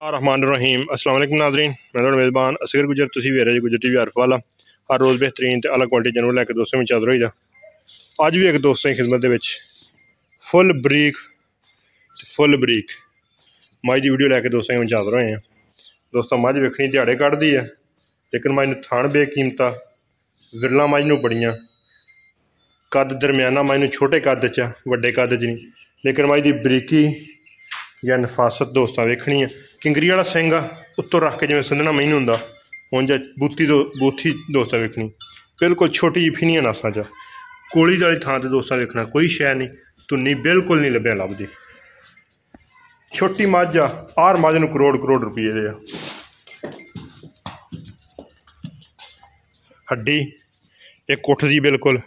रहमान रहीम अस्सलाम वालेकुम नाज़रीन, मैं थोड़ा मेज़बान असगर गुजर तुसी वे रहे गुजर टीवी आरफ वाला हर रोज़ बेहतरीन ते अलग क्वालिटी जानवर लैके दोस्तों में चादर होई दा। अज भी एक दोस्तों की खिदमत दे फुल बरीक मझ की वीडियो लैके दोस्तों में चादर होए हैं। दोस्तों मझ वेखनी दिहाड़े कढ़दी है, लेकिन मझ थान बेकीमता विरला मझ नूं बड़ियां कद दरम्याना मझ नूं छोटे कद च वड्डे कद च नहीं, लेकिन मझ की बरीकी या नफासत दोस्तों वेखनी है। किंगरी वाला सिंह आ उत्तों रख के जिवें संधना मैनू हुंदा उंज बूथी दोस्तों वेखनी बिल्कुल छोटी जी फिनिया नसा च कोली वाली थां ते दोस्तों वेखना कोई शै नहीं, धुन्नी बिल्कुल नहीं लभदी। छोटी मझ आ हर मझ नूं करोड़ करोड़ रुपये दे हड्डी एक उठ दी बिल्कुल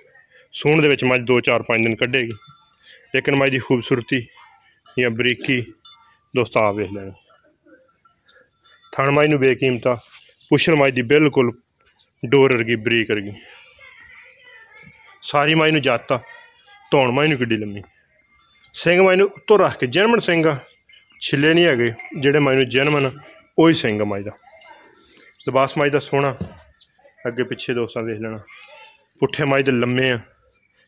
सूण दे विच मझ 2-4-5 दिन कढ़ेगी, लेकिन मझ की खूबसूरती या बरीकी दोस्तों आप वेख लेनी। थण मझ नूं बेकीमता पुछल मझ की बिल्कुल डोर वर्गी बरीक वर्गी सारी मझ नूं जत्त धौण मझ नूं किड्डी लम्मी सिंह मझ नूं उत्तों रख के जनमन सिंह आ छिले नहीं है जिहड़े मझ नूं जनमन उही सिंह मझ दा। लिबास मझ दा सोहना अगे पिछे दोस्तों देख लेना। पुट्ठे मझ दे लम्मे आ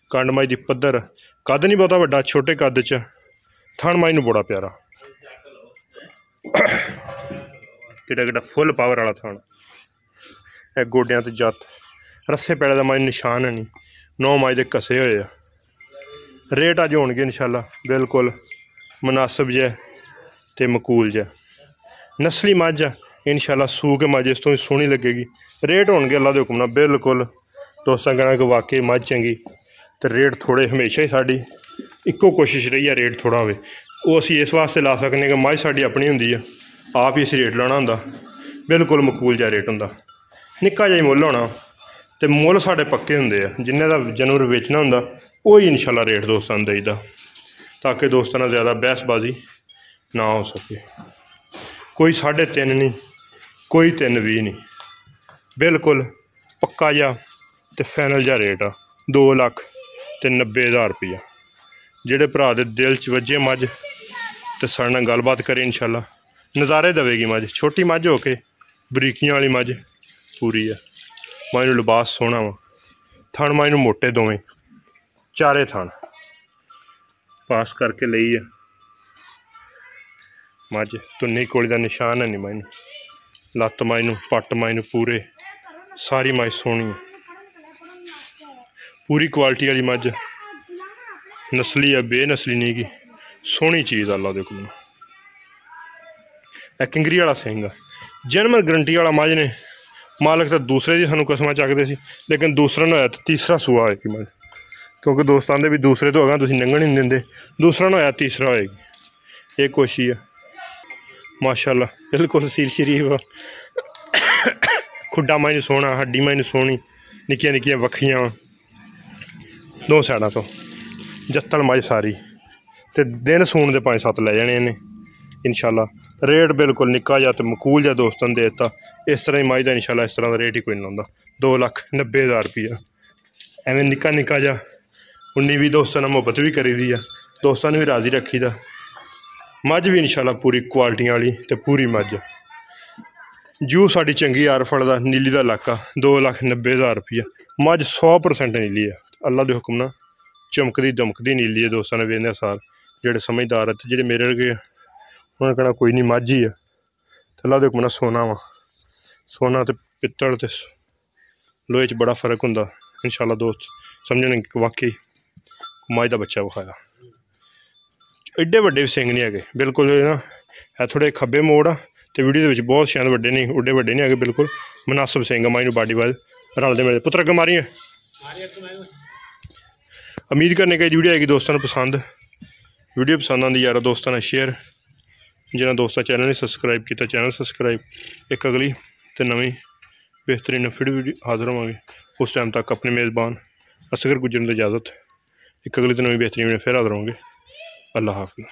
कंड मझ दी पद्धर कद नहीं बहुता वड्डा छोटे कद च थण मझ नूं बड़ा प्यारा किड्डा फुल पावर वाला थण है। गोडियां ते जत्त रस्से पैड़े का मझ निशान है नहीं, 9 मझ दे कसे होए आ। रेट अज होणगे इंशाल्लाह बिल्कुल मुनासिब जै ते मकूल जै। नस्ली मझ आ इंशाल्लाह सूह के मझ इस तो सोहनी लगेगी। रेट होणगे अल्लाह दे हुक्म नाल बिल्कुल दोस्तों कहना कि वाकई मझ चंगी तो रेट थोड़े हमेशा ही साड़ी इक्को कोशिश रही है रेट थोड़ा होवे वो असीं इस वास्ते ला सकने कि मझ साड़ी अपनी हुंदी है आप ही इस रेट लाना हुंदा बिल्कुल मकूल जा रेट हुंदा। निक्का जिहा मुੱਲ होना तो मुੱਲ साढ़े पक्के हुंदे आ जिन्ने दा जानवर बेचना हुंदा वही इंशाल्लाह रेट दोस्तों नूं देईदा ताकि दोस्तों नाल ज़्यादा बहसबाजी ना हो सके। कोई 3.5 नहीं कोई 3.20 नहीं, बिल्कुल पक्का जा तो फाइनल जा रेट आ 2,90,000 रुपया। जेडे भरा दे दिल च वजे मझ तो साढ़े नाल गलबात करे इंशाल्लाह नज़ारे देवेगी मझ। छोटी मझ हो के बरीकियां वाली मझ पूरी है। मझ नूं लिबास सोहना वा, थण मझ नूं मोटे दोवें चारे थण पास करके लई है मझ। धुन्नी कोली का निशान है नहीं मझ नूं, लत्त मझ नूं पट्ट मझ नूं पूरे सारी मझ सोहनी है पूरी क्वालिटी वाली मझ नस्ली है बेनस्ली नहीं की सोहनी चीज़ अल्लाह दे हुक्म नाल। किंगरी वाला सिंह जनमन गरंटी वाला मझ ने मालक तो दूसरे की सानू कसम चकते सी, लेकिन दूसरा ना होया तो तीसरा सूआ होएगी मझ क्योंकि दोस्त आते भी दूसरे तो अगर तुम लंघन नहीं देंगे, दूसरा ना होया तीसरा होएगी। एक कोशिश है माशाल्लाह बिल्कुल सील शरीफ खुड्डा मझ सोहना हड्डी मझ सोहनी निक्कियां निक्कियां वक्खियां दो साइडा तो जत्तल मझ सारी ते दिन सूण दे 5-7 लै जाने इन्हें इंशाल्लाह। रेट बिल्कुल निक्का जा तो मकूल जा दोस्तों ने दे दिता। इस तरह ही मझ का इंशाल्लाह इस तरह का रेट ही कोई नहीं लाता 2,90,000 रुपया। एवं निक्का निक्का जा उन्नी भी दोस्तों ने मुहब्बत भी करी दी है, दोस्तों ने भी राजी रखी दा। मझ भी इंशाल्लाह पूरी क्वालिटियां वाली तो पूरी मझ जू साड़ी चंगी आरफड़ का नीली का इलाका 2,90,000 रुपया। मझ 100% नीली है अल्लाह के हुक्म नाल चमकदी दमकदी नीली है। दोस्तों ने वेंदे साल जेडे समझदार है जेडे मेरे वर्गे उन्होंने कहना कोई नहीं मझ ही है अल्लाह के हुक्म नाल सोना वा। सोना तो पित्तल तो लोहे च बड़ा फर्क हुंदा इंशाल्लाह दोस्त समझने वाकई मझ का बच्चा विखाया। एडे वड्डे भी सिंह नहीं है बिल्कुल ना है थोड़े खब्बे मोड़ आ तो वीडियो के बहुत शायद वड्डे नहीं उड्डे वड्डे नहीं है बिल्कुल मुनासिब सिंह मझ नूं बाडी वाल रलदे मिलदे। पुत्र अगे मारिए उम्मीद करने की वीडियो आएगी दोस्तों पसंद। वीडियो पसंद आती यार दोस्तों ने शेयर जिन्हें दोस्तों चैनल ने सबसक्राइब किया चैनल सबसक्राइब। एक अगली तो नवी बेहतरीन फिर वीडियो हाजिर होवांगे उस टाइम तक अपने मेज़बान असगर गुजर की इजाज़त। एक अगली तो नवी बेहतरीन फिर हाजिर होंगे। अल्लाह हाफ़िज़।